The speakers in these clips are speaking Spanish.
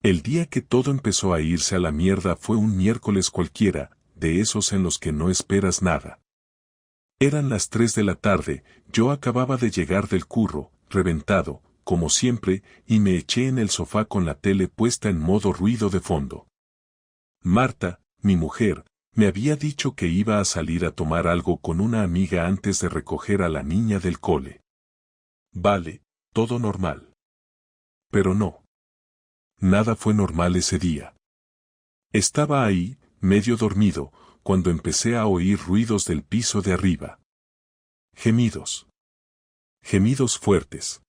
El día que todo empezó a irse a la mierda fue un miércoles cualquiera, de esos en los que no esperas nada. Eran las 3 de la tarde, yo acababa de llegar del curro, reventado, como siempre, y me eché en el sofá con la tele puesta en modo ruido de fondo. Marta, mi mujer, me había dicho que iba a salir a tomar algo con una amiga antes de recoger a la niña del cole. Vale, todo normal. Pero no. Nada fue normal ese día. Estaba ahí, medio dormido, cuando empecé a oír ruidos del piso de arriba. Gemidos. Gemidos fuertes.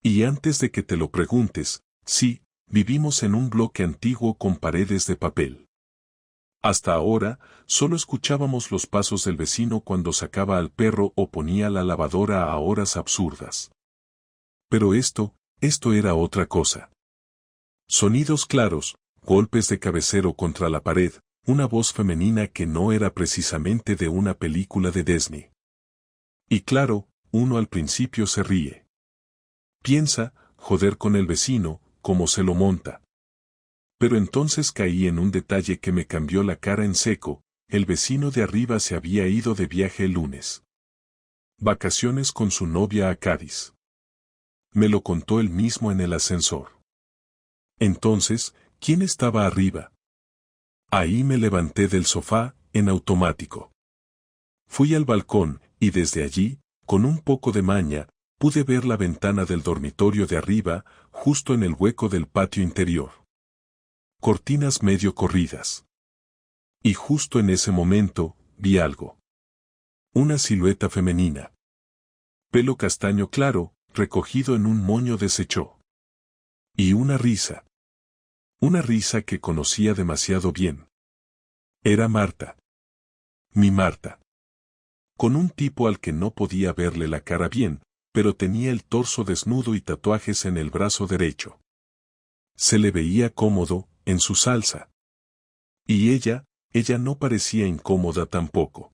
Y antes de que te lo preguntes, sí, vivimos en un bloque antiguo con paredes de papel. Hasta ahora, solo escuchábamos los pasos del vecino cuando sacaba al perro o ponía la lavadora a horas absurdas. Pero esto era otra cosa. Sonidos claros, golpes de cabecero contra la pared, una voz femenina que no era precisamente de una película de Disney. Y claro, uno al principio se ríe. Piensa, joder con el vecino, cómo se lo monta. Pero entonces caí en un detalle que me cambió la cara en seco, el vecino de arriba se había ido de viaje el lunes. Vacaciones con su novia a Cádiz. Me lo contó él mismo en el ascensor. Entonces, ¿quién estaba arriba? Ahí me levanté del sofá, en automático. Fui al balcón, y desde allí, con un poco de maña, pude ver la ventana del dormitorio de arriba, justo en el hueco del patio interior. Cortinas medio corridas. Y justo en ese momento, vi algo. Una silueta femenina. Pelo castaño claro, recogido en un moño deshecho. Y una risa. Una risa que conocía demasiado bien. Era Marta. Mi Marta. Con un tipo al que no podía verle la cara bien, pero tenía el torso desnudo y tatuajes en el brazo derecho. Se le veía cómodo, en su salsa. Y ella no parecía incómoda tampoco.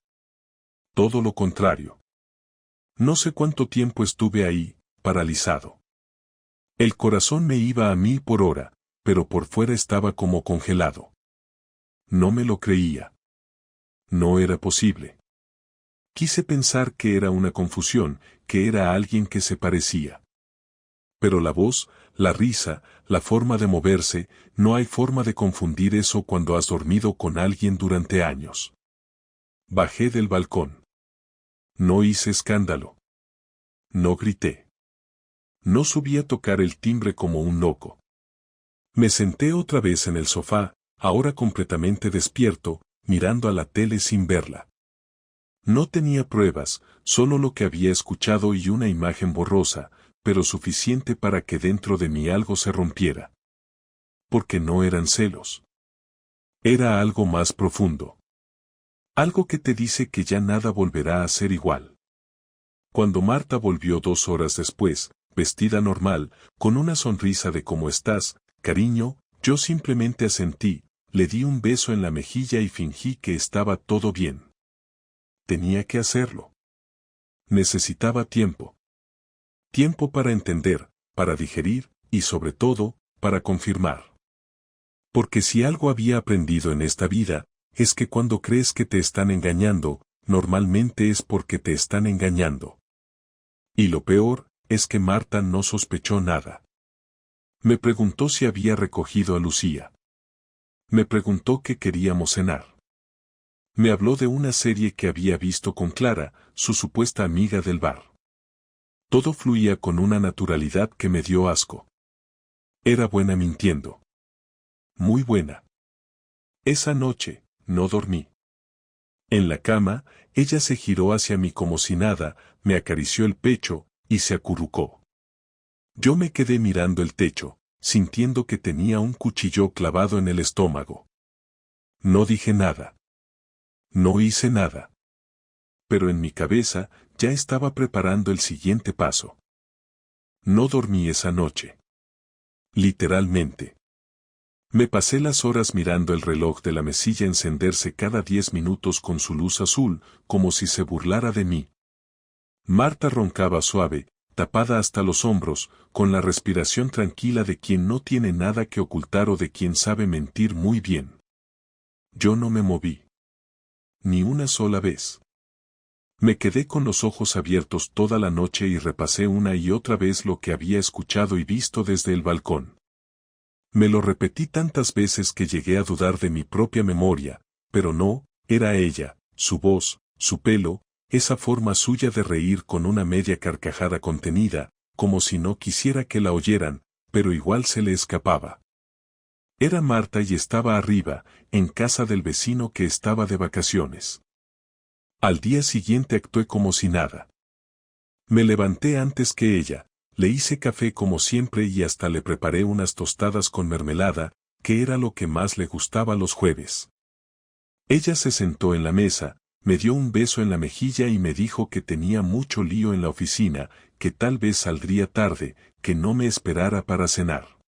Todo lo contrario. No sé cuánto tiempo estuve ahí, paralizado. El corazón me iba a 1000 por hora, pero por fuera estaba como congelado. No me lo creía. No era posible. Quise pensar que era una confusión, que era alguien que se parecía. Pero la voz, la risa, la forma de moverse, no hay forma de confundir eso cuando has dormido con alguien durante años. Bajé del balcón. No hice escándalo. No grité. No subí a tocar el timbre como un loco. Me senté otra vez en el sofá, ahora completamente despierto, mirando a la tele sin verla. No tenía pruebas, solo lo que había escuchado y una imagen borrosa, pero suficiente para que dentro de mí algo se rompiera. Porque no eran celos. Era algo más profundo. Algo que te dice que ya nada volverá a ser igual. Cuando Marta volvió 2 horas después, vestida normal, con una sonrisa de ¿cómo estás, cariño?, yo simplemente asentí, le di un beso en la mejilla y fingí que estaba todo bien. Tenía que hacerlo. Necesitaba tiempo. Tiempo para entender, para digerir, y sobre todo, para confirmar. Porque si algo había aprendido en esta vida, es que cuando crees que te están engañando, normalmente es porque te están engañando. Y lo peor, es que Marta no sospechó nada. Me preguntó si había recogido a Lucía. Me preguntó qué queríamos cenar. Me habló de una serie que había visto con Clara, su supuesta amiga del bar. Todo fluía con una naturalidad que me dio asco. Era buena mintiendo. Muy buena. Esa noche, no dormí. En la cama, ella se giró hacia mí como si nada, me acarició el pecho, y se acurrucó. Yo me quedé mirando el techo, sintiendo que tenía un cuchillo clavado en el estómago. No dije nada. No hice nada. Pero en mi cabeza, ya estaba preparando el siguiente paso. No dormí esa noche. Literalmente. Me pasé las horas mirando el reloj de la mesilla encenderse cada 10 minutos con su luz azul, como si se burlara de mí. Marta roncaba suave, tapada hasta los hombros, con la respiración tranquila de quien no tiene nada que ocultar o de quien sabe mentir muy bien. Yo no me moví. Ni una sola vez. Me quedé con los ojos abiertos toda la noche y repasé una y otra vez lo que había escuchado y visto desde el balcón. Me lo repetí tantas veces que llegué a dudar de mi propia memoria, pero no, era ella, su voz, su pelo, esa forma suya de reír con una media carcajada contenida, como si no quisiera que la oyeran, pero igual se le escapaba. Era Marta y estaba arriba, en casa del vecino que estaba de vacaciones. Al día siguiente actué como si nada. Me levanté antes que ella, le hice café como siempre y hasta le preparé unas tostadas con mermelada, que era lo que más le gustaba los jueves. Ella se sentó en la mesa, me dio un beso en la mejilla y me dijo que tenía mucho lío en la oficina, que tal vez saldría tarde, que no me esperara para cenar.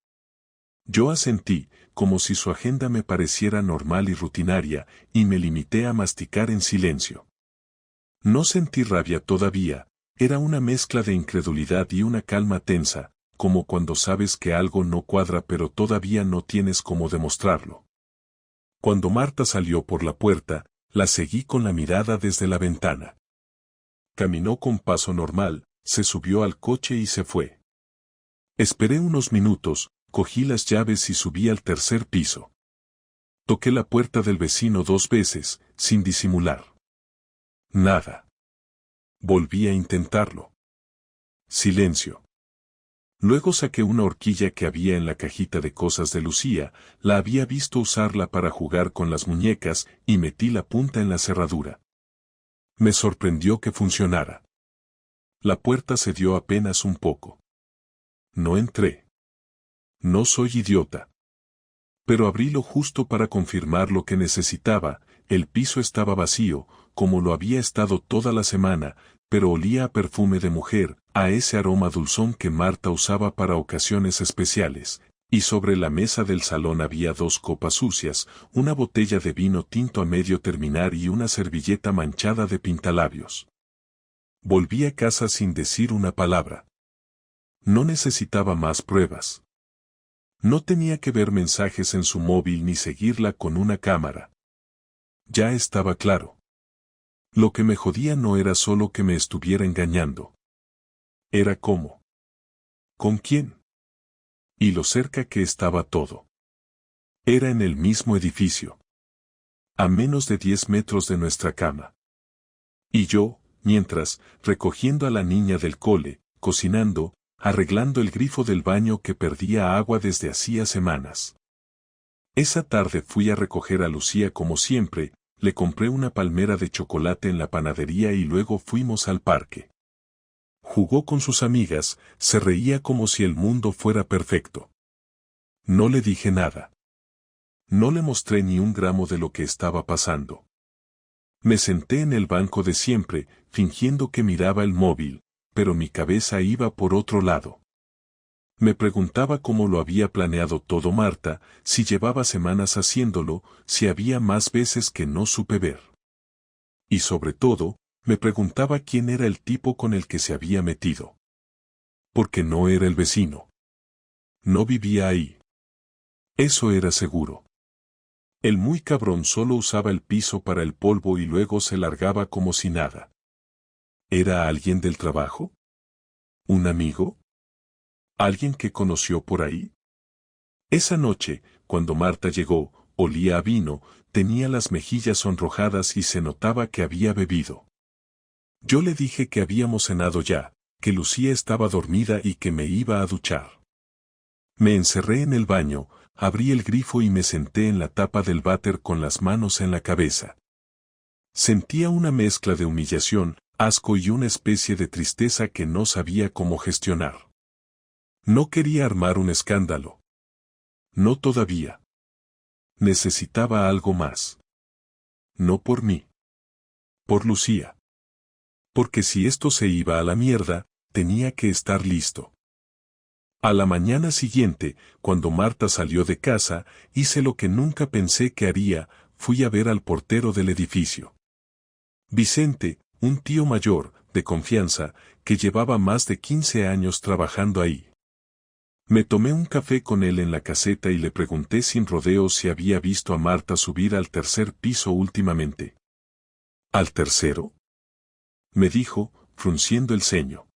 Yo asentí, como si su agenda me pareciera normal y rutinaria, y me limité a masticar en silencio. No sentí rabia todavía, era una mezcla de incredulidad y una calma tensa, como cuando sabes que algo no cuadra pero todavía no tienes cómo demostrarlo. Cuando Marta salió por la puerta, la seguí con la mirada desde la ventana. Caminó con paso normal, se subió al coche y se fue. Esperé unos minutos, cogí las llaves y subí al tercer piso. Toqué la puerta del vecino 2 veces, sin disimular. Nada. Volví a intentarlo. Silencio. Luego saqué una horquilla que había en la cajita de cosas de Lucía, la había visto usarla para jugar con las muñecas y metí la punta en la cerradura. Me sorprendió que funcionara. La puerta cedió apenas un poco. No entré. No soy idiota. Pero abrí lo justo para confirmar lo que necesitaba, el piso estaba vacío, como lo había estado toda la semana, pero olía a perfume de mujer, a ese aroma dulzón que Marta usaba para ocasiones especiales, y sobre la mesa del salón había 2 copas sucias, una botella de vino tinto a medio terminar y una servilleta manchada de pintalabios. Volví a casa sin decir una palabra. No necesitaba más pruebas. No tenía que ver mensajes en su móvil ni seguirla con una cámara. Ya estaba claro. Lo que me jodía no era solo que me estuviera engañando. Era cómo. ¿Con quién? Y lo cerca que estaba todo. Era en el mismo edificio. A menos de 10 metros de nuestra cama. Y yo, mientras, recogiendo a la niña del cole, cocinando, arreglando el grifo del baño que perdía agua desde hacía semanas. Esa tarde fui a recoger a Lucía como siempre, le compré una palmera de chocolate en la panadería y luego fuimos al parque. Jugó con sus amigas, se reía como si el mundo fuera perfecto. No le dije nada. No le mostré ni un gramo de lo que estaba pasando. Me senté en el banco de siempre, fingiendo que miraba el móvil, pero mi cabeza iba por otro lado. Me preguntaba cómo lo había planeado todo Marta, si llevaba semanas haciéndolo, si había más veces que no supe ver. Y sobre todo, me preguntaba quién era el tipo con el que se había metido. Porque no era el vecino. No vivía ahí. Eso era seguro. El muy cabrón solo usaba el piso para el polvo y luego se largaba como si nada. ¿Era alguien del trabajo? ¿Un amigo? ¿Alguien que conoció por ahí? Esa noche, cuando Marta llegó, olía a vino, tenía las mejillas sonrojadas y se notaba que había bebido. Yo le dije que habíamos cenado ya, que Lucía estaba dormida y que me iba a duchar. Me encerré en el baño, abrí el grifo y me senté en la tapa del váter con las manos en la cabeza. Sentía una mezcla de humillación, asco y una especie de tristeza que no sabía cómo gestionar. No quería armar un escándalo. No todavía. Necesitaba algo más. No por mí. Por Lucía. Porque si esto se iba a la mierda, tenía que estar listo. A la mañana siguiente, cuando Marta salió de casa, hice lo que nunca pensé que haría, fui a ver al portero del edificio. Vicente, un tío mayor, de confianza, que llevaba más de 15 años trabajando ahí. Me tomé un café con él en la caseta y le pregunté sin rodeos si había visto a Marta subir al tercer piso últimamente. ¿Al tercero? Me dijo, frunciendo el ceño.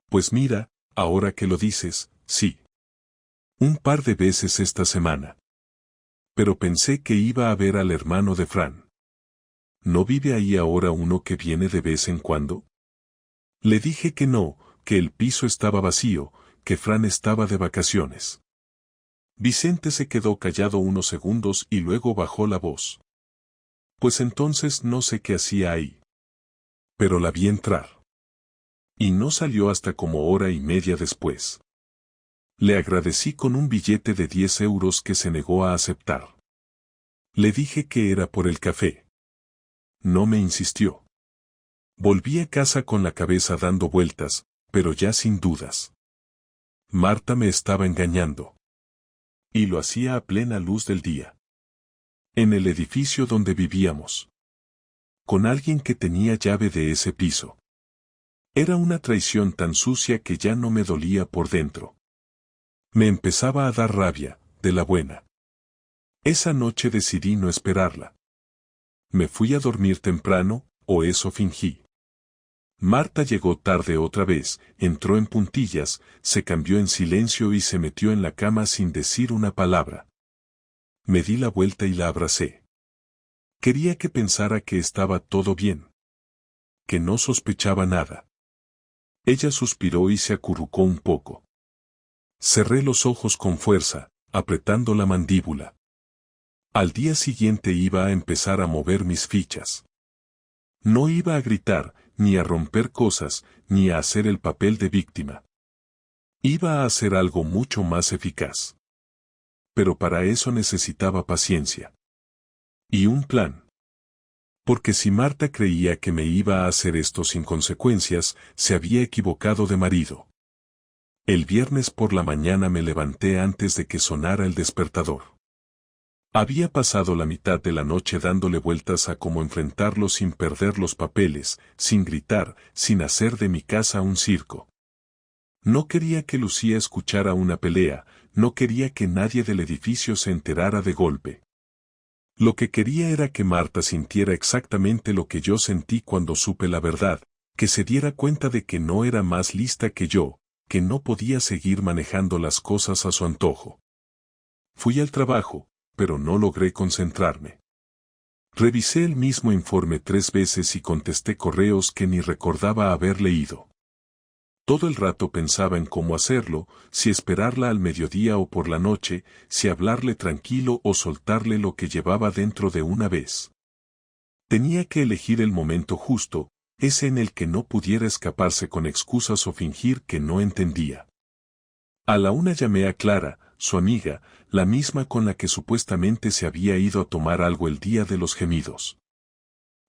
Pues mira, ahora que lo dices, sí. Un par de veces esta semana. Pero pensé que iba a ver al hermano de Fran. ¿No vive ahí ahora uno que viene de vez en cuando? Le dije que no, que el piso estaba vacío, que Fran estaba de vacaciones. Vicente se quedó callado unos segundos y luego bajó la voz. Pues entonces no sé qué hacía ahí. Pero la vi entrar. Y no salió hasta como hora y media después. Le agradecí con un billete de 10 euros que se negó a aceptar. Le dije que era por el café. No me insistió. Volví a casa con la cabeza dando vueltas, pero ya sin dudas. Marta me estaba engañando. Y lo hacía a plena luz del día. En el edificio donde vivíamos. Con alguien que tenía llave de ese piso. Era una traición tan sucia que ya no me dolía por dentro. Me empezaba a dar rabia, de la buena. Esa noche decidí no esperarla. Me fui a dormir temprano, o eso fingí. Marta llegó tarde otra vez, entró en puntillas, se cambió en silencio y se metió en la cama sin decir una palabra. Me di la vuelta y la abracé. Quería que pensara que estaba todo bien. Que no sospechaba nada. Ella suspiró y se acurrucó un poco. Cerré los ojos con fuerza, apretando la mandíbula. Al día siguiente iba a empezar a mover mis fichas. No iba a gritar, ni a romper cosas, ni a hacer el papel de víctima. Iba a hacer algo mucho más eficaz. Pero para eso necesitaba paciencia. Y un plan. Porque si Marta creía que me iba a hacer esto sin consecuencias, se había equivocado de marido. El viernes por la mañana me levanté antes de que sonara el despertador. Había pasado la mitad de la noche dándole vueltas a cómo enfrentarlo sin perder los papeles, sin gritar, sin hacer de mi casa un circo. No quería que Lucía escuchara una pelea, no quería que nadie del edificio se enterara de golpe. Lo que quería era que Marta sintiera exactamente lo que yo sentí cuando supe la verdad, que se diera cuenta de que no era más lista que yo, que no podía seguir manejando las cosas a su antojo. Fui al trabajo, pero no logré concentrarme. Revisé el mismo informe 3 veces y contesté correos que ni recordaba haber leído. Todo el rato pensaba en cómo hacerlo, si esperarla al mediodía o por la noche, si hablarle tranquilo o soltarle lo que llevaba dentro de una vez. Tenía que elegir el momento justo, ese en el que no pudiera escaparse con excusas o fingir que no entendía. A la una llamé a Clara, su amiga, la misma con la que supuestamente se había ido a tomar algo el día de los gemidos.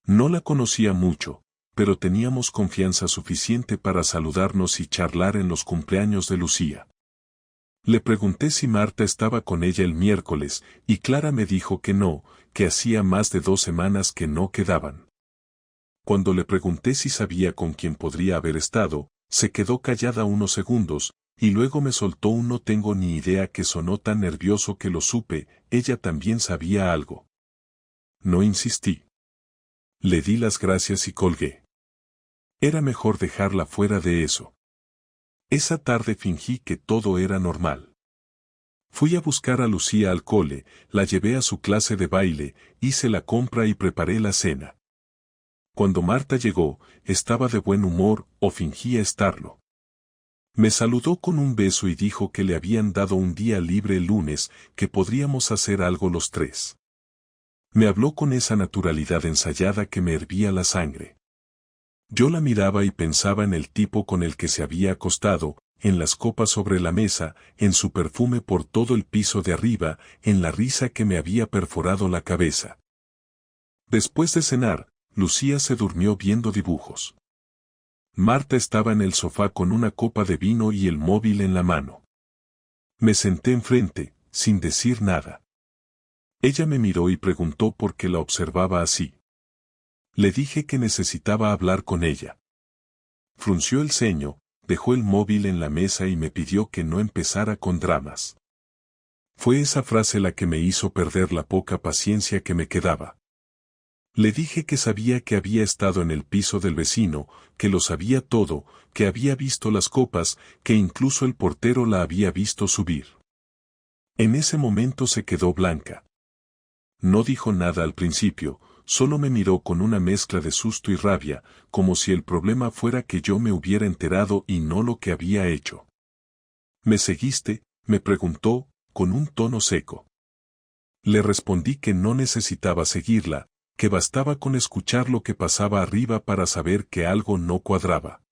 No la conocía mucho, pero teníamos confianza suficiente para saludarnos y charlar en los cumpleaños de Lucía. Le pregunté si Marta estaba con ella el miércoles, y Clara me dijo que no, que hacía más de 2 semanas que no quedaban. Cuando le pregunté si sabía con quién podría haber estado, se quedó callada unos segundos, y luego me soltó un no tengo ni idea que sonó tan nervioso que lo supe, ella también sabía algo. No insistí. Le di las gracias y colgué. Era mejor dejarla fuera de eso. Esa tarde fingí que todo era normal. Fui a buscar a Lucía al cole, la llevé a su clase de baile, hice la compra y preparé la cena. Cuando Marta llegó, estaba de buen humor, o fingía estarlo. Me saludó con un beso y dijo que le habían dado un día libre el lunes, que podríamos hacer algo los 3. Me habló con esa naturalidad ensayada que me hervía la sangre. Yo la miraba y pensaba en el tipo con el que se había acostado, en las copas sobre la mesa, en su perfume por todo el piso de arriba, en la risa que me había perforado la cabeza. Después de cenar, Lucía se durmió viendo dibujos. Marta estaba en el sofá con una copa de vino y el móvil en la mano. Me senté enfrente, sin decir nada. Ella me miró y preguntó por qué la observaba así. Le dije que necesitaba hablar con ella. frunció el ceño, dejó el móvil en la mesa y me pidió que no empezara con dramas. Fue esa frase la que me hizo perder la poca paciencia que me quedaba. Le dije que sabía que había estado en el piso del vecino, que lo sabía todo, que había visto las copas, que incluso el portero la había visto subir. En ese momento se quedó blanca. No dijo nada al principio, solo me miró con una mezcla de susto y rabia, como si el problema fuera que yo me hubiera enterado y no lo que había hecho. ¿Me seguiste?, me preguntó, con un tono seco. Le respondí que no necesitaba seguirla, que bastaba con escuchar lo que pasaba arriba para saber que algo no cuadraba.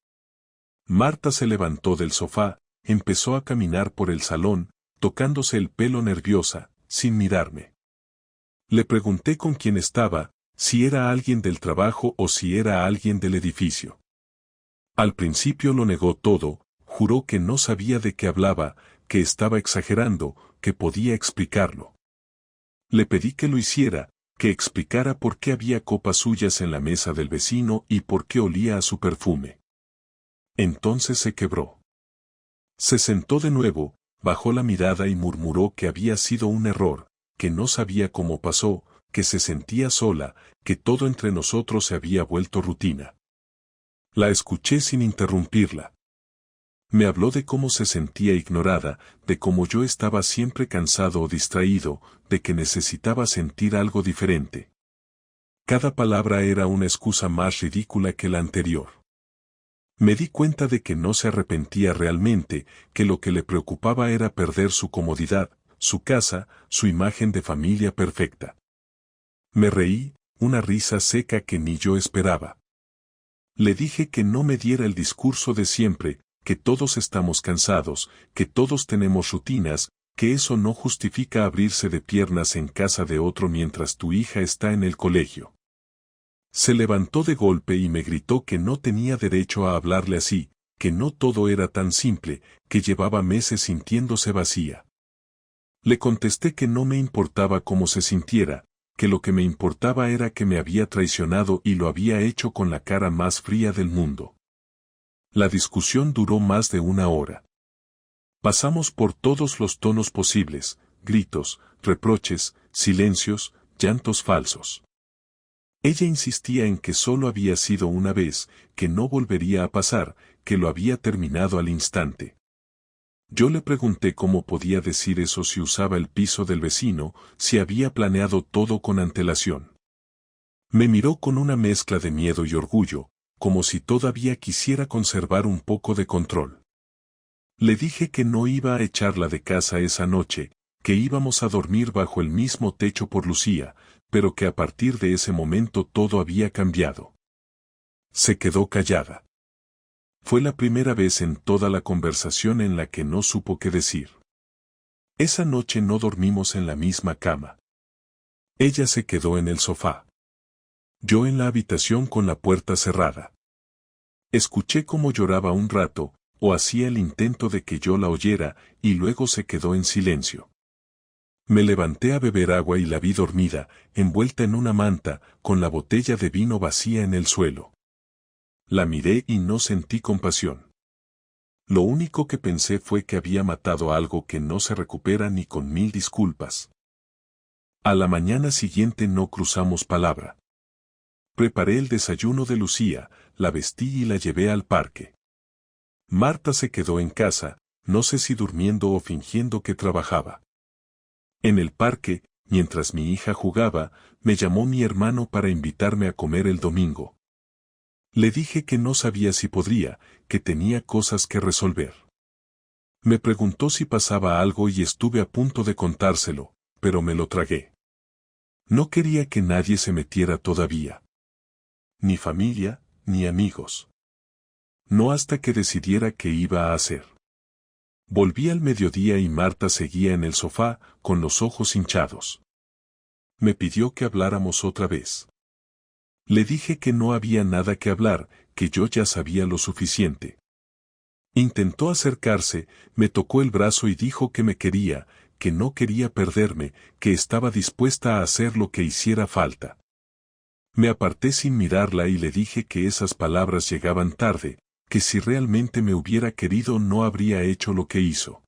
Marta se levantó del sofá, empezó a caminar por el salón, tocándose el pelo nerviosa, sin mirarme. Le pregunté con quién estaba, si era alguien del trabajo o si era alguien del edificio. Al principio lo negó todo, juró que no sabía de qué hablaba, que estaba exagerando, que podía explicarlo. Le pedí que lo hiciera, que explicara por qué había copas suyas en la mesa del vecino y por qué olía a su perfume. Entonces se quebró. Se sentó de nuevo, bajó la mirada y murmuró que había sido un error, que no sabía cómo pasó, que se sentía sola, que todo entre nosotros se había vuelto rutina. La escuché sin interrumpirla. Me habló de cómo se sentía ignorada, de cómo yo estaba siempre cansado o distraído, de que necesitaba sentir algo diferente. Cada palabra era una excusa más ridícula que la anterior. Me di cuenta de que no se arrepentía realmente, que lo que le preocupaba era perder su comodidad, su casa, su imagen de familia perfecta. Me reí, una risa seca que ni yo esperaba. Le dije que no me diera el discurso de siempre, que todos estamos cansados, que todos tenemos rutinas, que eso no justifica abrirse de piernas en casa de otro mientras tu hija está en el colegio. Se levantó de golpe y me gritó que no tenía derecho a hablarle así, que no todo era tan simple, que llevaba meses sintiéndose vacía. Le contesté que no me importaba cómo se sintiera, que lo que me importaba era que me había traicionado y lo había hecho con la cara más fría del mundo. La discusión duró más de una hora. Pasamos por todos los tonos posibles, gritos, reproches, silencios, llantos falsos. Ella insistía en que solo había sido una vez, que no volvería a pasar, que lo había terminado al instante. Yo le pregunté cómo podía decir eso si usaba el piso del vecino, si había planeado todo con antelación. Me miró con una mezcla de miedo y orgullo, como si todavía quisiera conservar un poco de control. Le dije que no iba a echarla de casa esa noche, que íbamos a dormir bajo el mismo techo por Lucía, pero que a partir de ese momento todo había cambiado. Se quedó callada. Fue la primera vez en toda la conversación en la que no supo qué decir. Esa noche no dormimos en la misma cama. Ella se quedó en el sofá. Yo en la habitación con la puerta cerrada. Escuché cómo lloraba un rato, o hacía el intento de que yo la oyera, y luego se quedó en silencio. Me levanté a beber agua y la vi dormida, envuelta en una manta, con la botella de vino vacía en el suelo. La miré y no sentí compasión. Lo único que pensé fue que había matado algo que no se recupera ni con 1000 disculpas. A la mañana siguiente no cruzamos palabra. Preparé el desayuno de Lucía, la vestí y la llevé al parque. Marta se quedó en casa, no sé si durmiendo o fingiendo que trabajaba. En el parque, mientras mi hija jugaba, me llamó mi hermano para invitarme a comer el domingo. Le dije que no sabía si podría, que tenía cosas que resolver. Me preguntó si pasaba algo y estuve a punto de contárselo, pero me lo tragué. No quería que nadie se metiera todavía. Ni familia, ni amigos. No hasta que decidiera qué iba a hacer. Volví al mediodía y Marta seguía en el sofá, con los ojos hinchados. Me pidió que habláramos otra vez. Le dije que no había nada que hablar, que yo ya sabía lo suficiente. Intentó acercarse, me tocó el brazo y dijo que me quería, que no quería perderme, que estaba dispuesta a hacer lo que hiciera falta. Me aparté sin mirarla y le dije que esas palabras llegaban tarde, que si realmente me hubiera querido no habría hecho lo que hizo.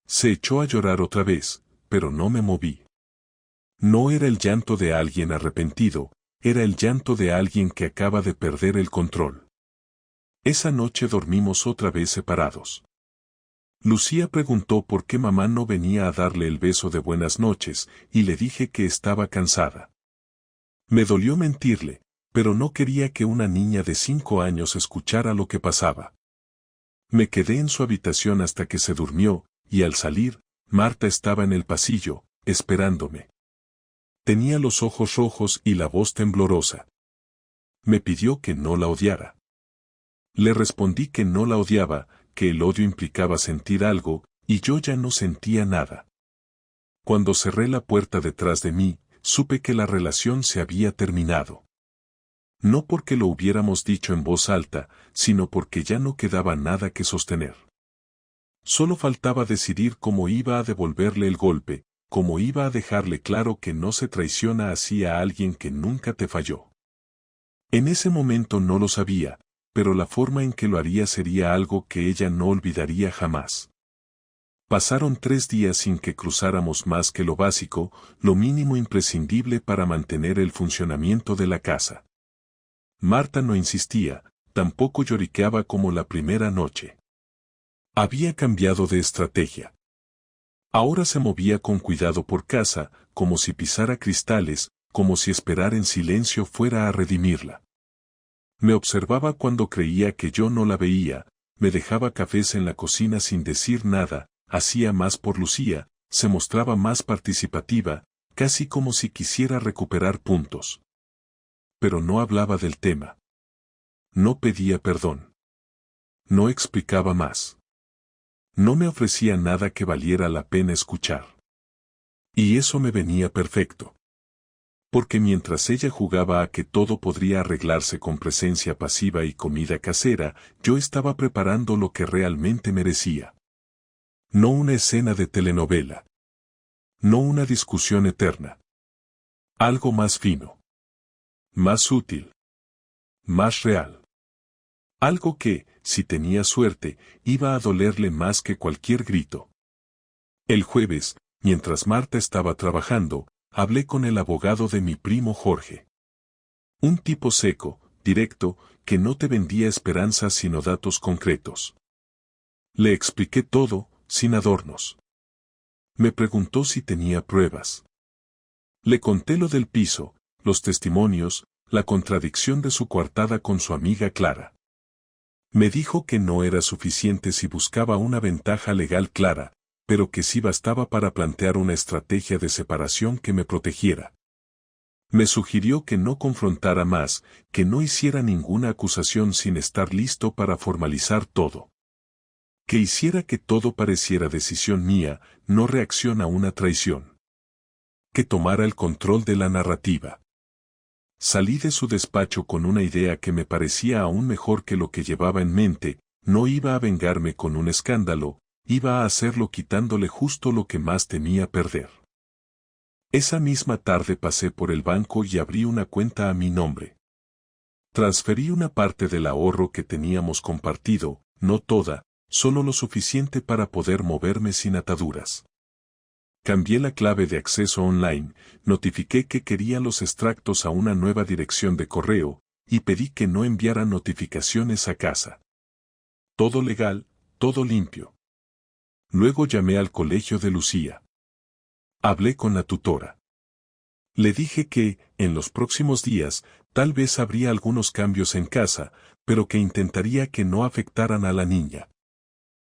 Se echó a llorar otra vez, pero no me moví. No era el llanto de alguien arrepentido, era el llanto de alguien que acaba de perder el control. Esa noche dormimos otra vez separados. Lucía preguntó por qué mamá no venía a darle el beso de buenas noches, y le dije que estaba cansada. Me dolió mentirle, pero no quería que una niña de 5 años escuchara lo que pasaba. Me quedé en su habitación hasta que se durmió, y al salir, Marta estaba en el pasillo, esperándome. Tenía los ojos rojos y la voz temblorosa. Me pidió que no la odiara. Le respondí que no la odiaba, que el odio implicaba sentir algo, y yo ya no sentía nada. Cuando cerré la puerta detrás de mí, supe que la relación se había terminado. No porque lo hubiéramos dicho en voz alta, sino porque ya no quedaba nada que sostener. Solo faltaba decidir cómo iba a devolverle el golpe, cómo iba a dejarle claro que no se traiciona así a alguien que nunca te falló. En ese momento no lo sabía, pero la forma en que lo haría sería algo que ella no olvidaría jamás. Pasaron 3 días sin que cruzáramos más que lo básico, lo mínimo imprescindible para mantener el funcionamiento de la casa. Marta no insistía, tampoco lloriqueaba como la primera noche. Había cambiado de estrategia. Ahora se movía con cuidado por casa, como si pisara cristales, como si esperar en silencio fuera a redimirla. Me observaba cuando creía que yo no la veía, me dejaba cafés en la cocina sin decir nada, hacía más por Lucía, se mostraba más participativa, casi como si quisiera recuperar puntos. Pero no hablaba del tema. No pedía perdón. No explicaba más. No me ofrecía nada que valiera la pena escuchar. Y eso me venía perfecto. Porque mientras ella jugaba a que todo podría arreglarse con presencia pasiva y comida casera, yo estaba preparando lo que realmente merecía. No una escena de telenovela. No una discusión eterna. Algo más fino. Más útil. Más real. Algo que, si tenía suerte, iba a dolerle más que cualquier grito. El jueves, mientras Marta estaba trabajando, hablé con el abogado de mi primo Jorge. Un tipo seco, directo, que no te vendía esperanzas sino datos concretos. Le expliqué todo, sin adornos. Me preguntó si tenía pruebas. Le conté lo del piso, los testimonios, la contradicción de su coartada con su amiga Clara. Me dijo que no era suficiente si buscaba una ventaja legal clara, pero que sí bastaba para plantear una estrategia de separación que me protegiera. Me sugirió que no confrontara más, que no hiciera ninguna acusación sin estar listo para formalizar todo. Que hiciera que todo pareciera decisión mía, no reacción a una traición. Que tomara el control de la narrativa. Salí de su despacho con una idea que me parecía aún mejor que lo que llevaba en mente, no iba a vengarme con un escándalo, iba a hacerlo quitándole justo lo que más temía perder. Esa misma tarde pasé por el banco y abrí una cuenta a mi nombre. Transferí una parte del ahorro que teníamos compartido, no toda, solo lo suficiente para poder moverme sin ataduras. Cambié la clave de acceso online, notifiqué que quería los extractos a una nueva dirección de correo, y pedí que no enviaran notificaciones a casa. Todo legal, todo limpio. Luego llamé al colegio de Lucía. Hablé con la tutora. Le dije que, en los próximos días, tal vez habría algunos cambios en casa, pero que intentaría que no afectaran a la niña.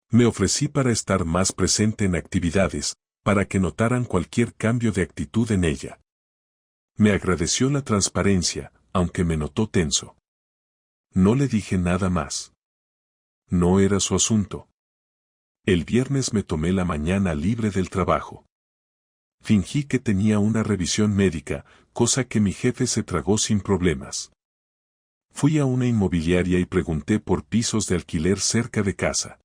Me ofrecí para estar más presente en actividades, para que notaran cualquier cambio de actitud en ella. Me agradeció la transparencia, aunque me notó tenso. No le dije nada más. No era su asunto. El viernes me tomé la mañana libre del trabajo. Fingí que tenía una revisión médica, cosa que mi jefe se tragó sin problemas. Fui a una inmobiliaria y pregunté por pisos de alquiler cerca de casa.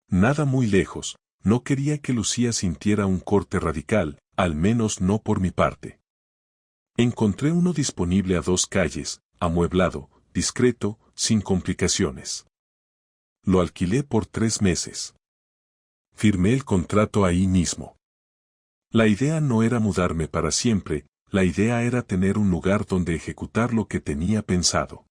Nada muy lejos, no quería que Lucía sintiera un corte radical, al menos no por mi parte. Encontré uno disponible a 2 calles, amueblado, discreto, sin complicaciones. Lo alquilé por 3 meses. Firmé el contrato ahí mismo. La idea no era mudarme para siempre, la idea era tener un lugar donde ejecutar lo que tenía pensado.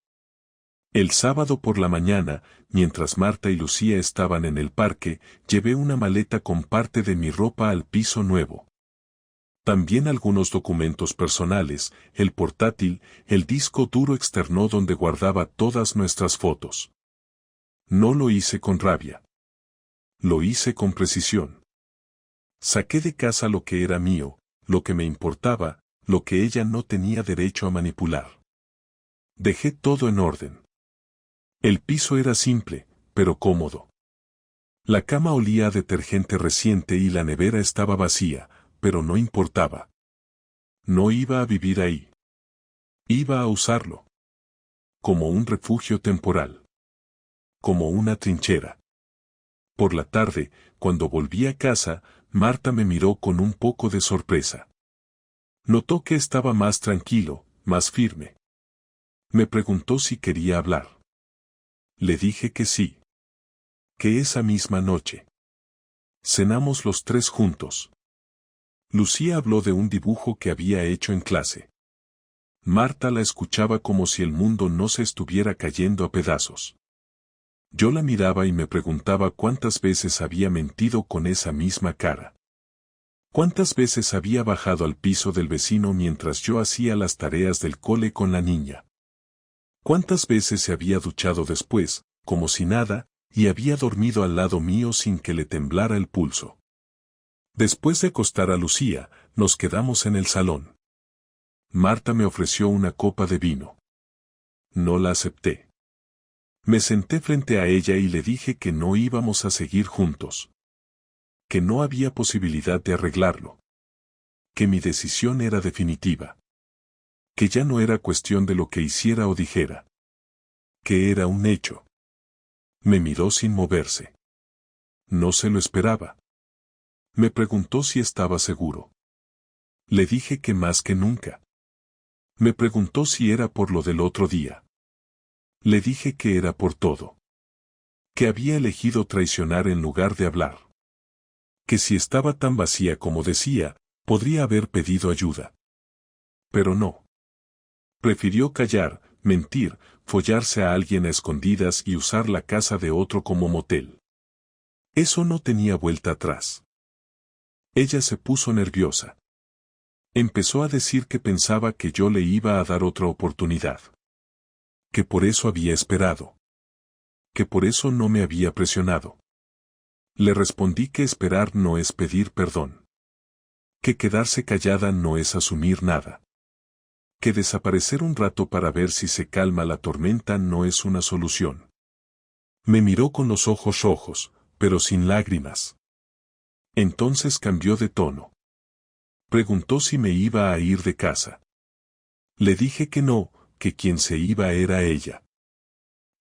El sábado por la mañana, mientras Marta y Lucía estaban en el parque, llevé una maleta con parte de mi ropa al piso nuevo. También algunos documentos personales, el portátil, el disco duro externo donde guardaba todas nuestras fotos. No lo hice con rabia. Lo hice con precisión. Saqué de casa lo que era mío, lo que me importaba, lo que ella no tenía derecho a manipular. Dejé todo en orden. El piso era simple, pero cómodo. La cama olía a detergente reciente y la nevera estaba vacía, pero no importaba. No iba a vivir ahí. Iba a usarlo. Como un refugio temporal. Como una trinchera. Por la tarde, cuando volví a casa, Marta me miró con un poco de sorpresa. Notó que estaba más tranquilo, más firme. Me preguntó si quería hablar. Le dije que sí. Que esa misma noche. Cenamos los 3 juntos. Lucía habló de un dibujo que había hecho en clase. Marta la escuchaba como si el mundo no se estuviera cayendo a pedazos. Yo la miraba y me preguntaba cuántas veces había mentido con esa misma cara. Cuántas veces había bajado al piso del vecino mientras yo hacía las tareas del cole con la niña. Cuántas veces se había duchado después, como si nada, y había dormido al lado mío sin que le temblara el pulso. Después de acostar a Lucía, nos quedamos en el salón. Marta me ofreció una copa de vino. No la acepté. Me senté frente a ella y le dije que no íbamos a seguir juntos. Que no había posibilidad de arreglarlo. Que mi decisión era definitiva. Que ya no era cuestión de lo que hiciera o dijera. Que era un hecho. Me miró sin moverse. No se lo esperaba. Me preguntó si estaba seguro. Le dije que más que nunca. Me preguntó si era por lo del otro día. Le dije que era por todo. Que había elegido traicionar en lugar de hablar. Que si estaba tan vacía como decía, podría haber pedido ayuda. Pero no. Prefirió callar, mentir, follarse a alguien a escondidas y usar la casa de otro como motel. Eso no tenía vuelta atrás. Ella se puso nerviosa. Empezó a decir que pensaba que yo le iba a dar otra oportunidad. Que por eso había esperado. Que por eso no me había presionado. Le respondí que esperar no es pedir perdón. Que quedarse callada no es asumir nada. Que desaparecer un rato para ver si se calma la tormenta no es una solución. Me miró con los ojos rojos, pero sin lágrimas. Entonces cambió de tono. Preguntó si me iba a ir de casa. Le dije que no, que quien se iba era ella.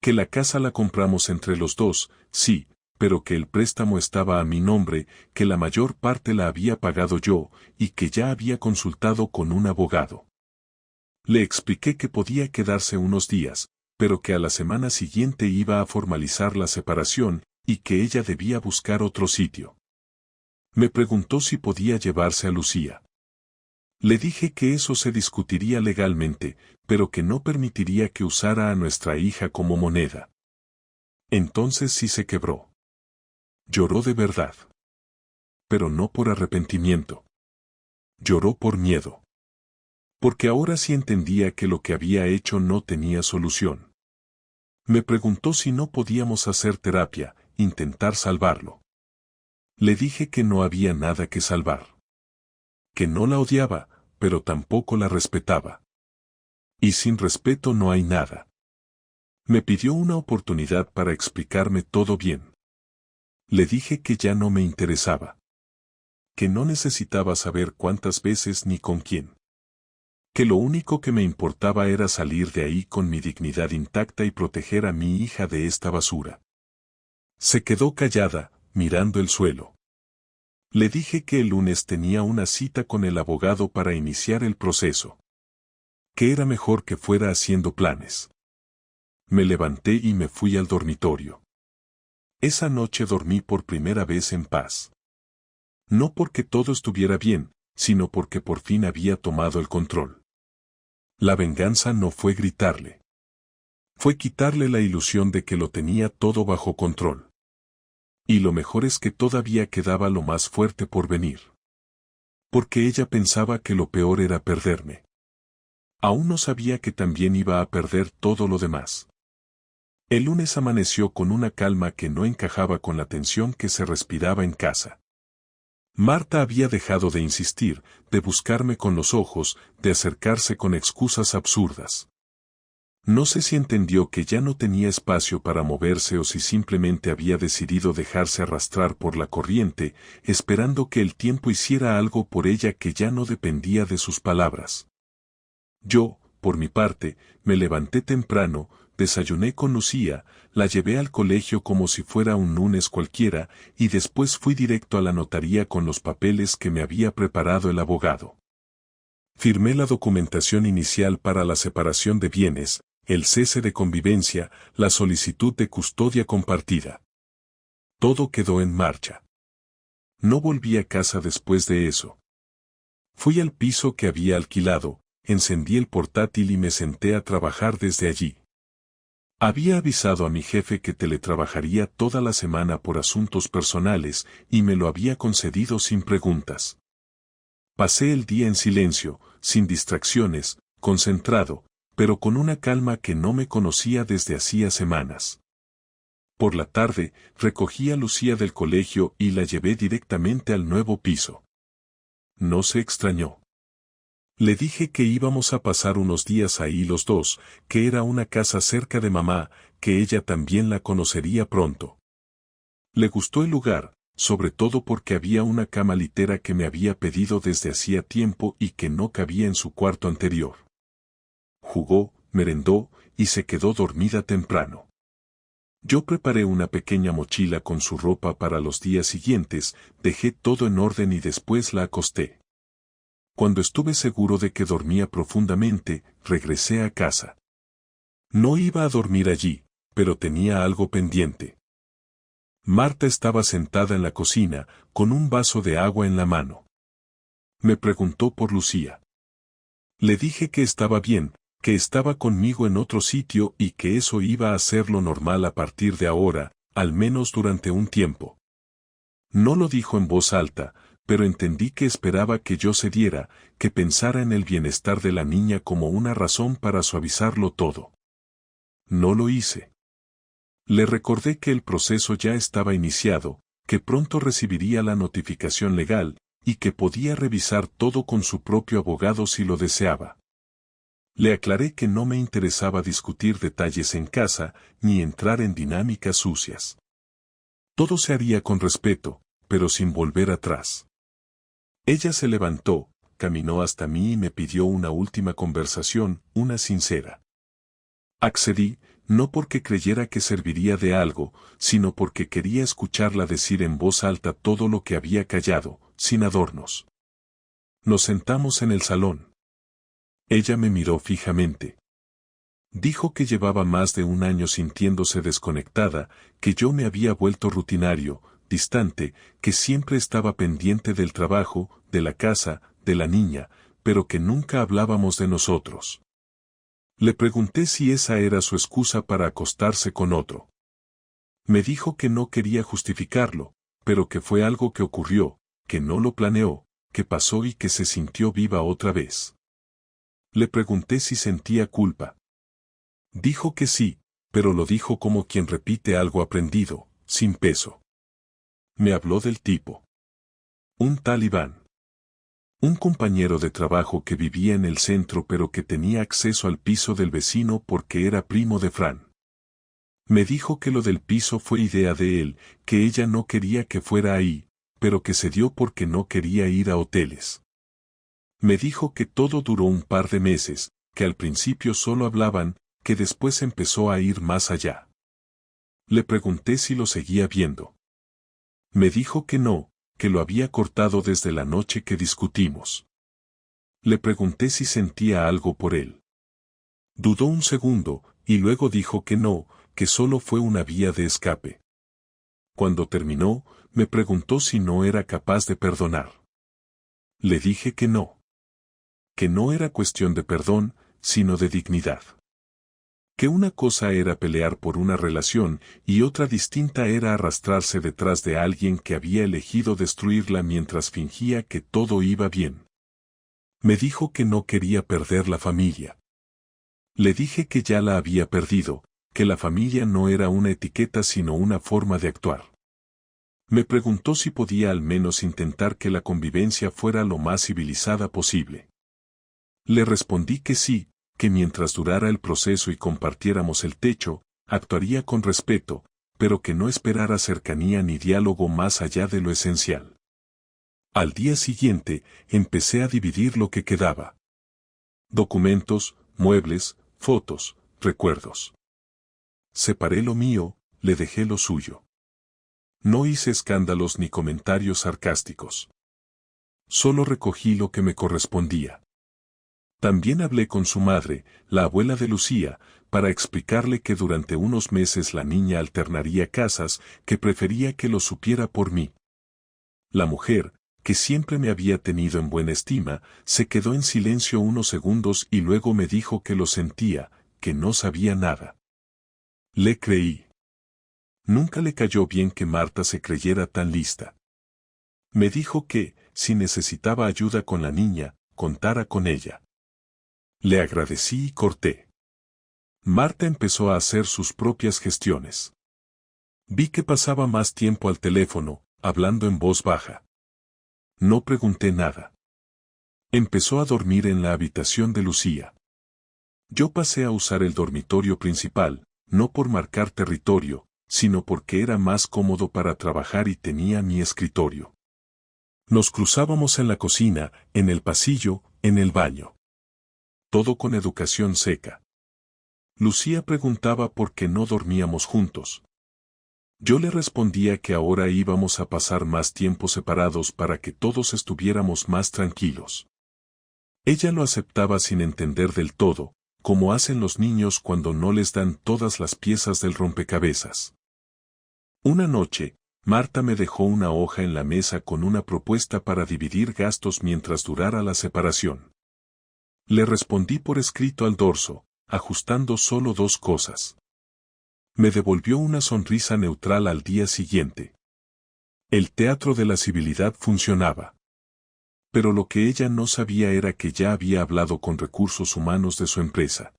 Que la casa la compramos entre los dos, sí, pero que el préstamo estaba a mi nombre, que la mayor parte la había pagado yo, y que ya había consultado con un abogado. Le expliqué que podía quedarse unos días, pero que a la semana siguiente iba a formalizar la separación, y que ella debía buscar otro sitio. Me preguntó si podía llevarse a Lucía. Le dije que eso se discutiría legalmente, pero que no permitiría que usara a nuestra hija como moneda. Entonces sí se quebró. Lloró de verdad. Pero no por arrepentimiento. Lloró por miedo. Porque ahora sí entendía que lo que había hecho no tenía solución. Me preguntó si no podíamos hacer terapia, intentar salvarlo. Le dije que no había nada que salvar. Que no la odiaba, pero tampoco la respetaba. Y sin respeto no hay nada. Me pidió una oportunidad para explicarme todo bien. Le dije que ya no me interesaba. Que no necesitaba saber cuántas veces ni con quién. Que lo único que me importaba era salir de ahí con mi dignidad intacta y proteger a mi hija de esta basura. Se quedó callada, mirando el suelo. Le dije que el lunes tenía una cita con el abogado para iniciar el proceso. Que era mejor que fuera haciendo planes. Me levanté y me fui al dormitorio. Esa noche dormí por primera vez en paz. No porque todo estuviera bien, sino porque por fin había tomado el control. La venganza no fue gritarle. Fue quitarle la ilusión de que lo tenía todo bajo control. Y lo mejor es que todavía quedaba lo más fuerte por venir. Porque ella pensaba que lo peor era perderme. Aún no sabía que también iba a perder todo lo demás. El lunes amaneció con una calma que no encajaba con la tensión que se respiraba en casa. Marta había dejado de insistir, de buscarme con los ojos, de acercarse con excusas absurdas. No sé si entendió que ya no tenía espacio para moverse o si simplemente había decidido dejarse arrastrar por la corriente, esperando que el tiempo hiciera algo por ella que ya no dependía de sus palabras. Yo, por mi parte, me levanté temprano, desayuné con Lucía, la llevé al colegio como si fuera un lunes cualquiera, y después fui directo a la notaría con los papeles que me había preparado el abogado. Firmé la documentación inicial para la separación de bienes, el cese de convivencia, la solicitud de custodia compartida. Todo quedó en marcha. No volví a casa después de eso. Fui al piso que había alquilado, encendí el portátil y me senté a trabajar desde allí. Había avisado a mi jefe que teletrabajaría toda la semana por asuntos personales y me lo había concedido sin preguntas. Pasé el día en silencio, sin distracciones, concentrado, pero con una calma que no me conocía desde hacía semanas. Por la tarde, recogí a Lucía del colegio y la llevé directamente al nuevo piso. No se extrañó. Le dije que íbamos a pasar unos días ahí los dos, que era una casa cerca de mamá, que ella también la conocería pronto. Le gustó el lugar, sobre todo porque había una cama litera que me había pedido desde hacía tiempo y que no cabía en su cuarto anterior. Jugó, merendó, y se quedó dormida temprano. Yo preparé una pequeña mochila con su ropa para los días siguientes, dejé todo en orden y después la acosté. Cuando estuve seguro de que dormía profundamente, regresé a casa. No iba a dormir allí, pero tenía algo pendiente. Marta estaba sentada en la cocina, con un vaso de agua en la mano. Me preguntó por Lucía. Le dije que estaba bien, que estaba conmigo en otro sitio y que eso iba a ser lo normal a partir de ahora, al menos durante un tiempo. No lo dijo en voz alta, pero entendí que esperaba que yo cediera, que pensara en el bienestar de la niña como una razón para suavizarlo todo. No lo hice. Le recordé que el proceso ya estaba iniciado, que pronto recibiría la notificación legal, y que podía revisar todo con su propio abogado si lo deseaba. Le aclaré que no me interesaba discutir detalles en casa, ni entrar en dinámicas sucias. Todo se haría con respeto, pero sin volver atrás. Ella se levantó, caminó hasta mí y me pidió una última conversación, una sincera. Accedí, no porque creyera que serviría de algo, sino porque quería escucharla decir en voz alta todo lo que había callado, sin adornos. Nos sentamos en el salón. Ella me miró fijamente. Dijo que llevaba más de un año sintiéndose desconectada, que yo me había vuelto rutinario, distante, que siempre estaba pendiente del trabajo, de la casa, de la niña, pero que nunca hablábamos de nosotros. Le pregunté si esa era su excusa para acostarse con otro. Me dijo que no quería justificarlo, pero que fue algo que ocurrió, que no lo planeó, que pasó y que se sintió viva otra vez. Le pregunté si sentía culpa. Dijo que sí, pero lo dijo como quien repite algo aprendido, sin peso. Me habló del tipo. Un tal Iván. Un compañero de trabajo que vivía en el centro pero que tenía acceso al piso del vecino porque era primo de Fran. Me dijo que lo del piso fue idea de él, que ella no quería que fuera ahí, pero que se dio porque no quería ir a hoteles. Me dijo que todo duró un par de meses, que al principio solo hablaban, que después empezó a ir más allá. Le pregunté si lo seguía viendo. Me dijo que no, que lo había cortado desde la noche que discutimos. Le pregunté si sentía algo por él. Dudó un segundo, y luego dijo que no, que solo fue una vía de escape. Cuando terminó, me preguntó si no era capaz de perdonar. Le dije que no era cuestión de perdón, sino de dignidad. Que una cosa era pelear por una relación y otra distinta era arrastrarse detrás de alguien que había elegido destruirla mientras fingía que todo iba bien. Me dijo que no quería perder la familia. Le dije que ya la había perdido, que la familia no era una etiqueta sino una forma de actuar. Me preguntó si podía al menos intentar que la convivencia fuera lo más civilizada posible. Le respondí que sí, que mientras durara el proceso y compartiéramos el techo, actuaría con respeto, pero que no esperara cercanía ni diálogo más allá de lo esencial. Al día siguiente, empecé a dividir lo que quedaba. Documentos, muebles, fotos, recuerdos. Separé lo mío, le dejé lo suyo. No hice escándalos ni comentarios sarcásticos. Solo recogí lo que me correspondía. También hablé con su madre, la abuela de Lucía, para explicarle que durante unos meses la niña alternaría casas, que prefería que lo supiera por mí. La mujer, que siempre me había tenido en buena estima, se quedó en silencio unos segundos y luego me dijo que lo sentía, que no sabía nada. Le creí. Nunca le cayó bien que Marta se creyera tan lista. Me dijo que, si necesitaba ayuda con la niña, contara con ella. Le agradecí y corté. Marta empezó a hacer sus propias gestiones. Vi que pasaba más tiempo al teléfono, hablando en voz baja. No pregunté nada. Empezó a dormir en la habitación de Lucía. Yo pasé a usar el dormitorio principal, no por marcar territorio, sino porque era más cómodo para trabajar y tenía mi escritorio. Nos cruzábamos en la cocina, en el pasillo, en el baño. Todo con educación seca. Lucía preguntaba por qué no dormíamos juntos. Yo le respondía que ahora íbamos a pasar más tiempo separados para que todos estuviéramos más tranquilos. Ella lo aceptaba sin entender del todo, como hacen los niños cuando no les dan todas las piezas del rompecabezas. Una noche, Marta me dejó una hoja en la mesa con una propuesta para dividir gastos mientras durara la separación. Le respondí por escrito al dorso, ajustando solo 2 cosas. Me devolvió una sonrisa neutral al día siguiente. El teatro de la civilidad funcionaba. Pero lo que ella no sabía era que ya había hablado con recursos humanos de su empresa.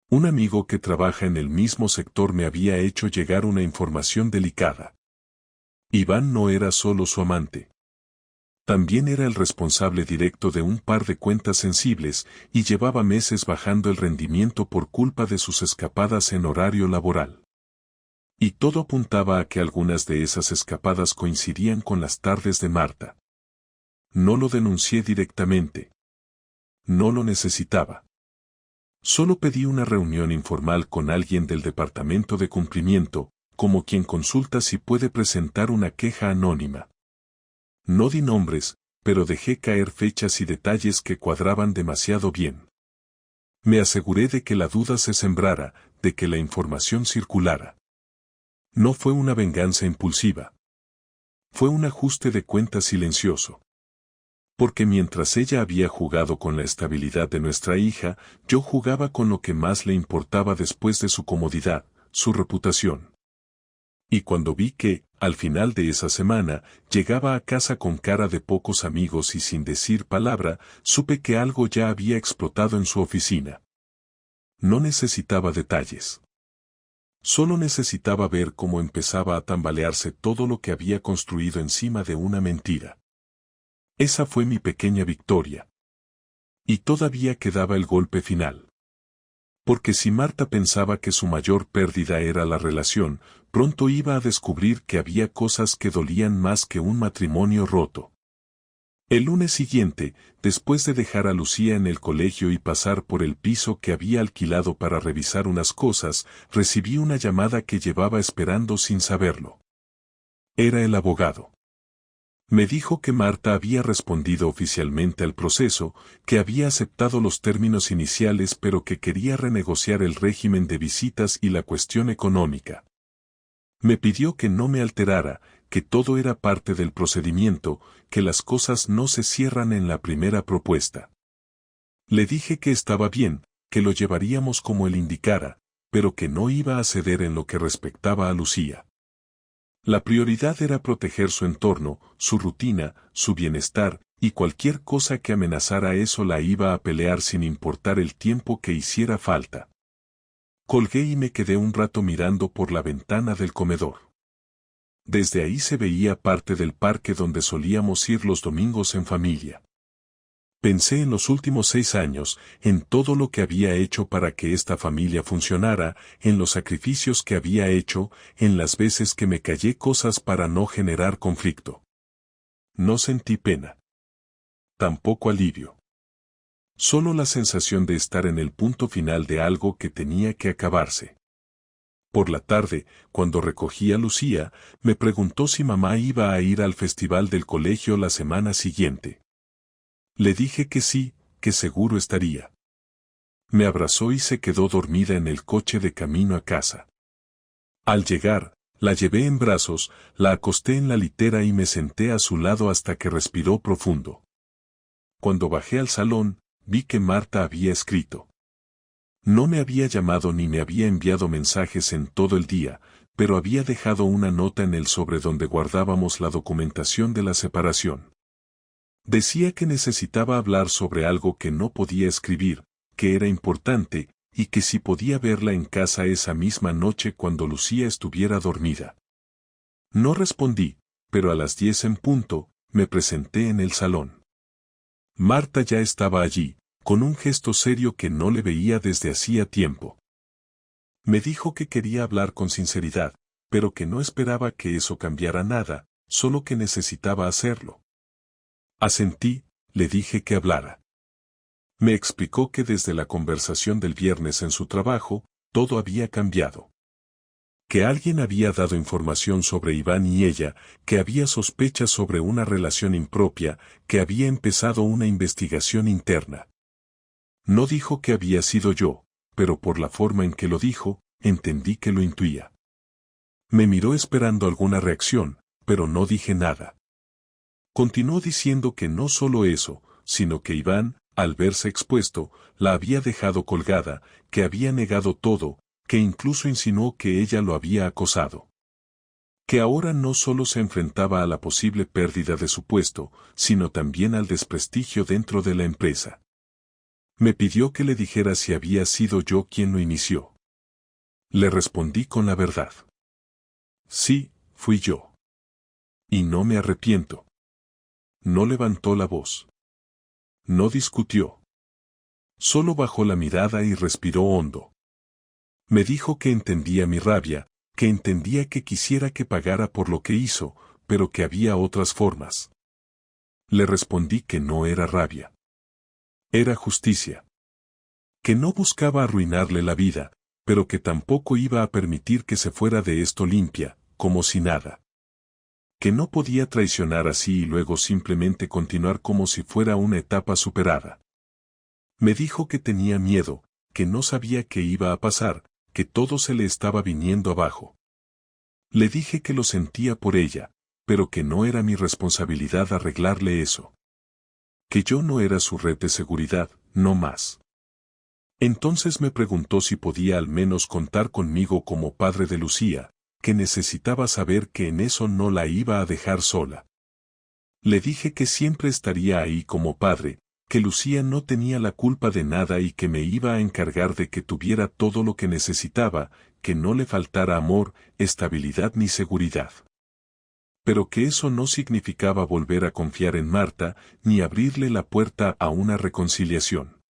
Un amigo que trabaja en el mismo sector me había hecho llegar una información delicada. Iván no era solo su amante. También era el responsable directo de un par de cuentas sensibles y llevaba meses bajando el rendimiento por culpa de sus escapadas en horario laboral. Y todo apuntaba a que algunas de esas escapadas coincidían con las tardes de Marta. No lo denuncié directamente. No lo necesitaba. Solo pedí una reunión informal con alguien del departamento de cumplimiento, como quien consulta si puede presentar una queja anónima. No di nombres, pero dejé caer fechas y detalles que cuadraban demasiado bien. Me aseguré de que la duda se sembrara, de que la información circulara. No fue una venganza impulsiva. Fue un ajuste de cuentas silencioso. Porque mientras ella había jugado con la estabilidad de nuestra hija, yo jugaba con lo que más le importaba después de su comodidad, su reputación. Y cuando vi que, al final de esa semana, llegaba a casa con cara de pocos amigos y sin decir palabra, supe que algo ya había explotado en su oficina. No necesitaba detalles. Solo necesitaba ver cómo empezaba a tambalearse todo lo que había construido encima de una mentira. Esa fue mi pequeña victoria. Y todavía quedaba el golpe final. Porque si Marta pensaba que su mayor pérdida era la relación, pronto iba a descubrir que había cosas que dolían más que un matrimonio roto. El lunes siguiente, después de dejar a Lucía en el colegio y pasar por el piso que había alquilado para revisar unas cosas, recibí una llamada que llevaba esperando sin saberlo. Era el abogado. Me dijo que Marta había respondido oficialmente al proceso, que había aceptado los términos iniciales pero que quería renegociar el régimen de visitas y la cuestión económica. Me pidió que no me alterara, que todo era parte del procedimiento, que las cosas no se cierran en la primera propuesta. Le dije que estaba bien, que lo llevaríamos como él indicara, pero que no iba a ceder en lo que respectaba a Lucía. La prioridad era proteger su entorno, su rutina, su bienestar, y cualquier cosa que amenazara eso la iba a pelear sin importar el tiempo que hiciera falta. Colgué y me quedé un rato mirando por la ventana del comedor. Desde ahí se veía parte del parque donde solíamos ir los domingos en familia. Pensé en los últimos 6 años, en todo lo que había hecho para que esta familia funcionara, en los sacrificios que había hecho, en las veces que me callé cosas para no generar conflicto. No sentí pena. Tampoco alivio. Solo la sensación de estar en el punto final de algo que tenía que acabarse. Por la tarde, cuando recogí a Lucía, me preguntó si mamá iba a ir al festival del colegio la semana siguiente. Le dije que sí, que seguro estaría. Me abrazó y se quedó dormida en el coche de camino a casa. Al llegar, la llevé en brazos, la acosté en la litera y me senté a su lado hasta que respiró profundo. Cuando bajé al salón, vi que Marta había escrito. No me había llamado ni me había enviado mensajes en todo el día, pero había dejado una nota en el sobre donde guardábamos la documentación de la separación. Decía que necesitaba hablar sobre algo que no podía escribir, que era importante, y que si podía verla en casa esa misma noche cuando Lucía estuviera dormida. No respondí, pero a las 10 en punto, me presenté en el salón. Marta ya estaba allí, con un gesto serio que no le veía desde hacía tiempo. Me dijo que quería hablar con sinceridad, pero que no esperaba que eso cambiara nada, solo que necesitaba hacerlo. Asentí, le dije que hablara. Me explicó que desde la conversación del viernes en su trabajo, todo había cambiado. Que alguien había dado información sobre Iván y ella, que había sospechas sobre una relación impropia, que había empezado una investigación interna. No dijo que había sido yo, pero por la forma en que lo dijo, entendí que lo intuía. Me miró esperando alguna reacción, pero no dije nada. Continuó diciendo que no solo eso, sino que Iván, al verse expuesto, la había dejado colgada, que había negado todo, que incluso insinuó que ella lo había acosado. Que ahora no solo se enfrentaba a la posible pérdida de su puesto, sino también al desprestigio dentro de la empresa. Me pidió que le dijera si había sido yo quien lo inició. Le respondí con la verdad. Sí, fui yo. Y no me arrepiento. No levantó la voz. No discutió. Solo bajó la mirada y respiró hondo. Me dijo que entendía mi rabia, que entendía que quisiera que pagara por lo que hizo, pero que había otras formas. Le respondí que no era rabia. Era justicia. Que no buscaba arruinarle la vida, pero que tampoco iba a permitir que se fuera de esto limpia, como si nada. Que no podía traicionar así y luego simplemente continuar como si fuera una etapa superada. Me dijo que tenía miedo, que no sabía qué iba a pasar, que todo se le estaba viniendo abajo. Le dije que lo sentía por ella, pero que no era mi responsabilidad arreglarle eso. Que yo no era su red de seguridad, no más. Entonces me preguntó si podía al menos contar conmigo como padre de Lucía, que necesitaba saber que en eso no la iba a dejar sola. Le dije que siempre estaría ahí como padre, que Lucía no tenía la culpa de nada y que me iba a encargar de que tuviera todo lo que necesitaba, que no le faltara amor, estabilidad ni seguridad. Pero que eso no significaba volver a confiar en Marta, ni abrirle la puerta a una reconciliación.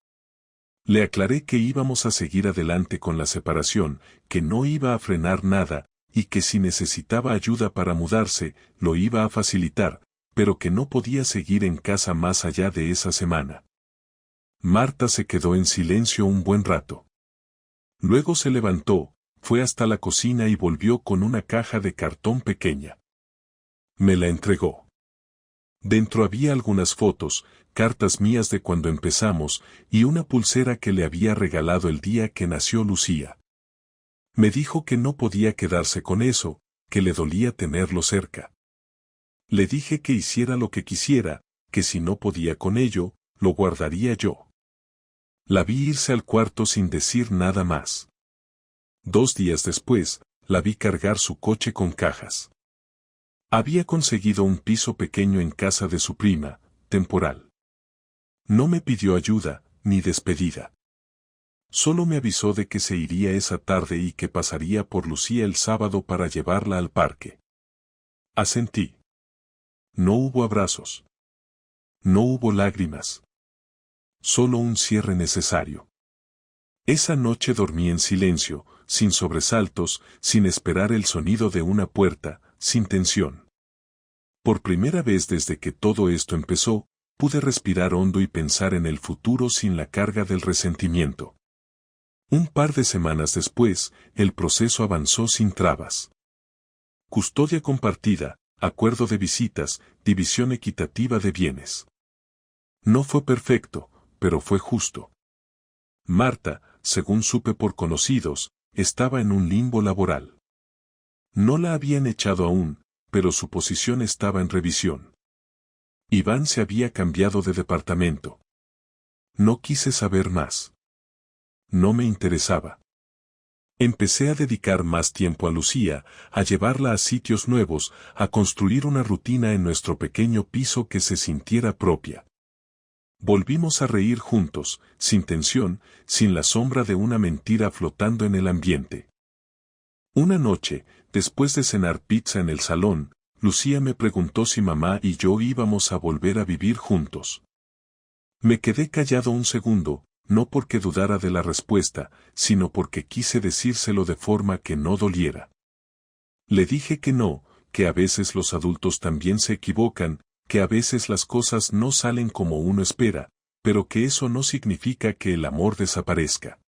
Le aclaré que íbamos a seguir adelante con la separación, que no iba a frenar nada, y que si necesitaba ayuda para mudarse, lo iba a facilitar, pero que no podía seguir en casa más allá de esa semana. Marta se quedó en silencio un buen rato. Luego se levantó, fue hasta la cocina y volvió con una caja de cartón pequeña. Me la entregó. Dentro había algunas fotos, cartas mías de cuando empezamos, y una pulsera que le había regalado el día que nació Lucía. Me dijo que no podía quedarse con eso, que le dolía tenerlo cerca. Le dije que hiciera lo que quisiera, que si no podía con ello, lo guardaría yo. La vi irse al cuarto sin decir nada más. 2 días después, la vi cargar su coche con cajas. Había conseguido un piso pequeño en casa de su prima, temporal. No me pidió ayuda, ni despedida. Solo me avisó de que se iría esa tarde y que pasaría por Lucía el sábado para llevarla al parque. Asentí. No hubo abrazos. No hubo lágrimas. Solo un cierre necesario. Esa noche dormí en silencio, sin sobresaltos, sin esperar el sonido de una puerta, sin tensión. Por primera vez desde que todo esto empezó, pude respirar hondo y pensar en el futuro sin la carga del resentimiento. Un par de semanas después, el proceso avanzó sin trabas. Custodia compartida, acuerdo de visitas, división equitativa de bienes. No fue perfecto, pero fue justo. Marta, según supe por conocidos, estaba en un limbo laboral. No la habían echado aún, pero su posición estaba en revisión. Iván se había cambiado de departamento. No quise saber más. No me interesaba. Empecé a dedicar más tiempo a Lucía, a llevarla a sitios nuevos, a construir una rutina en nuestro pequeño piso que se sintiera propia. Volvimos a reír juntos, sin tensión, sin la sombra de una mentira flotando en el ambiente. Una noche, después de cenar pizza en el salón, Lucía me preguntó si mamá y yo íbamos a volver a vivir juntos. Me quedé callado un segundo, no porque dudara de la respuesta, sino porque quise decírselo de forma que no doliera. Le dije que no, que a veces los adultos también se equivocan, que a veces las cosas no salen como uno espera, pero que eso no significa que el amor desaparezca.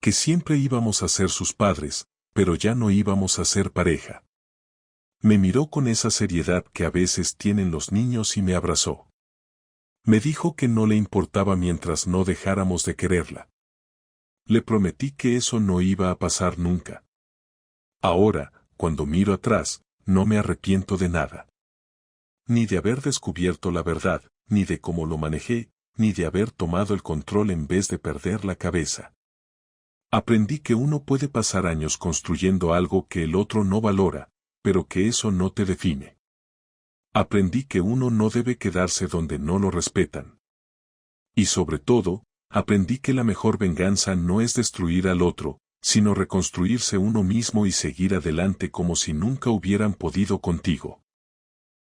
Que siempre íbamos a ser sus padres, pero ya no íbamos a ser pareja. Me miró con esa seriedad que a veces tienen los niños y me abrazó. Me dijo que no le importaba mientras no dejáramos de quererla. Le prometí que eso no iba a pasar nunca. Ahora, cuando miro atrás, no me arrepiento de nada. Ni de haber descubierto la verdad, ni de cómo lo manejé, ni de haber tomado el control en vez de perder la cabeza. Aprendí que uno puede pasar años construyendo algo que el otro no valora, pero que eso no te define. Aprendí que uno no debe quedarse donde no lo respetan. Y sobre todo, aprendí que la mejor venganza no es destruir al otro, sino reconstruirse uno mismo y seguir adelante como si nunca hubieran podido contigo.